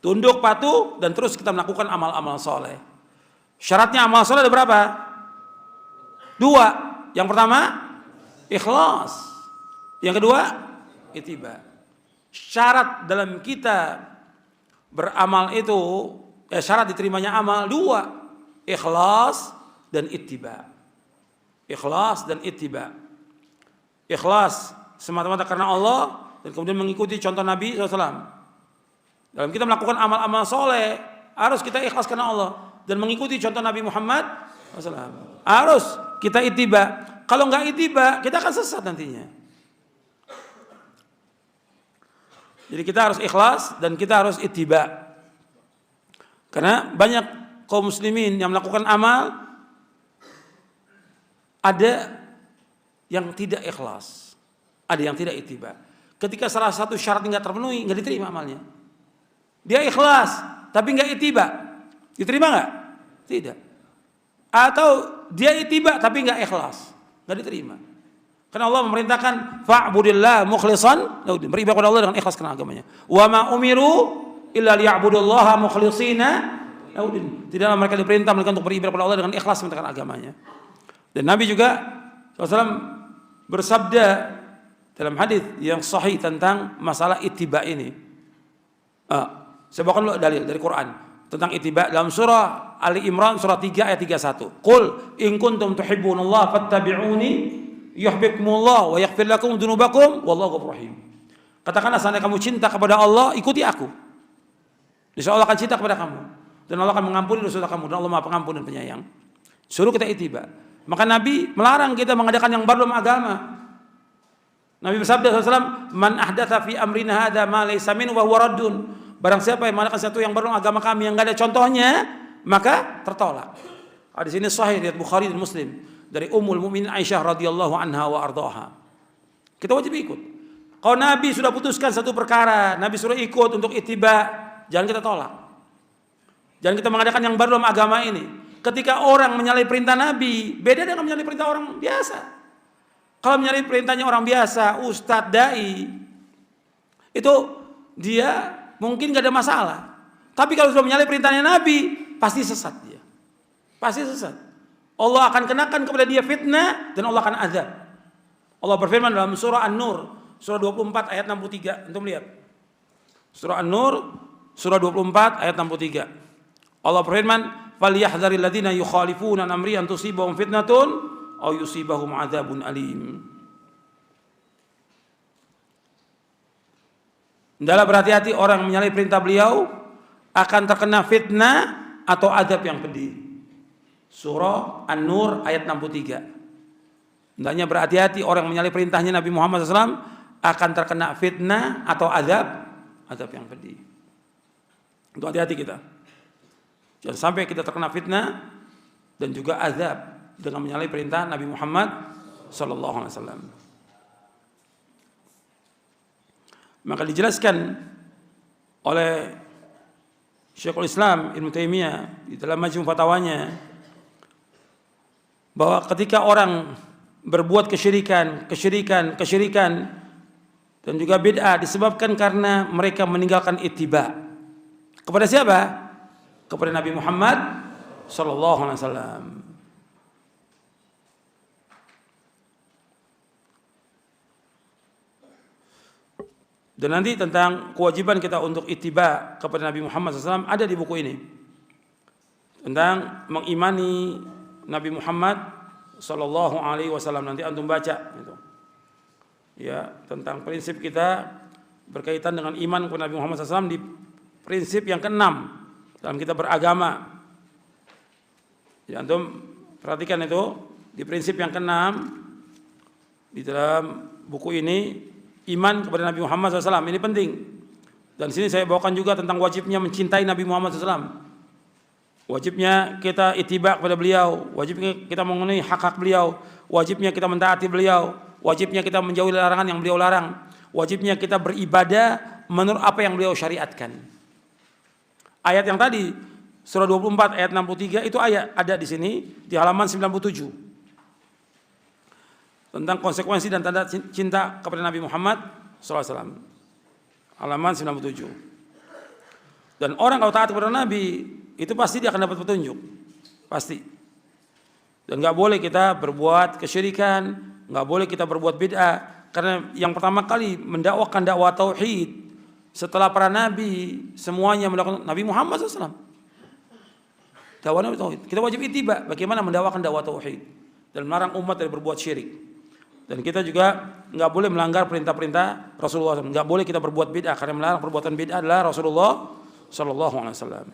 Tunduk, patuh, dan terus kita melakukan amal-amal soleh. Syaratnya amal soleh ada berapa? 2. Yang pertama, ikhlas. Yang kedua, ittiba. Syarat dalam kita beramal itu, syarat diterimanya amal 2. Ikhlas dan ittiba. Ikhlas dan ittiba. Ikhlas semata-mata karena Allah dan kemudian mengikuti contoh Nabi SAW. Dalam kita melakukan amal-amal soleh, harus kita ikhlas karena Allah dan mengikuti contoh Nabi Muhammad SAW. Harus kita ittiba. Kalau nggak ittiba, kita akan sesat nantinya. Jadi kita harus ikhlas dan kita harus ittiba. Karena banyak kaum muslimin yang melakukan amal, ada yang tidak ikhlas, ada yang tidak ittiba. Ketika salah satu syarat nggak terpenuhi, nggak diterima amalnya. Dia ikhlas, tapi nggak ittiba, diterima nggak? Tidak. Atau dia ittiba tapi nggak ikhlas, nggak diterima. Karena Allah memerintahkan fa'budillah mukhlishan, beribadah kepada Allah dengan ikhlas karena agamanya. Wa ma umiru illa liya'budullaha mukhlishina laudin. Tidaklah mereka diperintah melainkan untuk beribadah kepada Allah dengan ikhlas menegakkan agamanya. Dan Nabi juga SAW bersabda dalam hadis yang sahih tentang masalah ittiba ini. Saya bawakan dulu dalil dari Quran tentang ittiba dalam surah Ali Imran surah 3 ayat 31. Qul in kuntum tuhibbunallaha fattabi'uni yuhibbukumullah wa yaghfir lakum dzunubakum wallahu ghafurur rahim. Katakanlah seandainya kamu cinta kepada Allah, ikuti aku. Insya Allah akan cinta kepada kamu dan Allah akan mengampuni dosa kamu dan Allah Maha Pengampun dan Penyayang. Suruh kita ittiba. Maka Nabi melarang kita mengadakan yang baru dalam agama. Nabi bersabda SAW, man ahdatsa fi amrina hadza ma laysa minhu wa huwa raddun. Barang siapa yang mengadakan sesuatu yang baru dalam agama kami yang enggak ada contohnya, maka tertolak. Hadis ini sahih riwayat Bukhari dan Muslim dari Ummul Mukminin Aisyah radhiyallahu anha wa ardhaha. Kita wajib ikut. Kalau Nabi sudah putuskan satu perkara, Nabi suruh ikut untuk ittiba, jangan kita tolak. Jangan kita mengadakan yang baru dalam agama ini. Ketika orang menyalahi perintah Nabi, beda dengan menyalahi perintah orang biasa. Kalau menyalahi perintahnya orang biasa, ustadz, dai, itu dia mungkin gak ada masalah. Tapi kalau sudah menyalahi perintahnya Nabi, pasti sesat dia. Pasti sesat. Allah akan kenakan kepada dia fitnah dan Allah akan azab. Allah berfirman dalam surah An-Nur, surah 24 ayat 63. Antum lihat. Surah An-Nur, surah 24 ayat 63. Allah berfirman, "Falyahdharil ladzina yukhalifuna an amri an tusibahum fitnatun aw yusibahum adzabun alim." Hendaklah berhati-hati orang yang menyalahi perintah beliau akan terkena fitnah atau azab yang pedih. Surah An-Nur ayat 63. Hendaknya berhati-hati orang yang menyalahi perintahnya Nabi Muhammad SAW akan terkena fitnah atau azab yang pedih. Itu hati-hati kita. Jangan sampai kita terkena fitnah dan juga azab dengan menyalahi perintah Nabi Muhammad SAW. Maka dijelaskan oleh Syekhul Islam Ibnu Taimiyah di dalam Majmu' Fatawanya bahwa ketika orang berbuat kesyirikan dan juga bid'ah disebabkan karena mereka meninggalkan ittiba. Kepada siapa? Kepada Nabi Muhammad sallallahu alaihi wasallam. Dan nanti tentang kewajiban kita untuk ittiba kepada Nabi Muhammad SAW ada di buku ini. Tentang mengimani Nabi Muhammad Sallallahu Alaihi Wasallam, nanti antum baca gitu. Ya, tentang prinsip kita berkaitan dengan iman kepada Nabi Muhammad SAW di prinsip yang ke-6 dalam kita beragama. Ya, antum perhatikan itu di prinsip yang ke-6 di dalam buku ini, iman kepada Nabi Muhammad SAW. Ini penting. Dan sini saya bawakan juga tentang wajibnya mencintai Nabi Muhammad SAW. Wajibnya kita ittiba kepada beliau, wajibnya kita memenuhi hak-hak beliau, wajibnya kita mentaati beliau, wajibnya kita menjauhi larangan yang beliau larang, wajibnya kita beribadah menurut apa yang beliau syariatkan. Ayat yang tadi surah 24 ayat 63 itu ayat ada di sini di halaman 97. Tentang konsekuensi dan tanda cinta kepada Nabi Muhammad SAW. Halaman 97. Dan orang kalau taat kepada Nabi itu pasti dia akan dapat petunjuk, pasti. Dan nggak boleh kita berbuat kesyirikan, nggak boleh kita berbuat bid'ah, karena yang pertama kali mendakwakan dakwah tauhid setelah para nabi semuanya melakukan Nabi Muhammad SAW. Dakwah tauhid. Kita wajib ittiba bagaimana mendakwakan dakwah tauhid dan melarang umat dari berbuat syirik. Dan kita juga nggak boleh melanggar perintah-perintah Rasulullah SAW. Nggak boleh kita berbuat bid'ah, karena melarang perbuatan bid'ah adalah Rasulullah Sallallahu Alaihi Wasallam.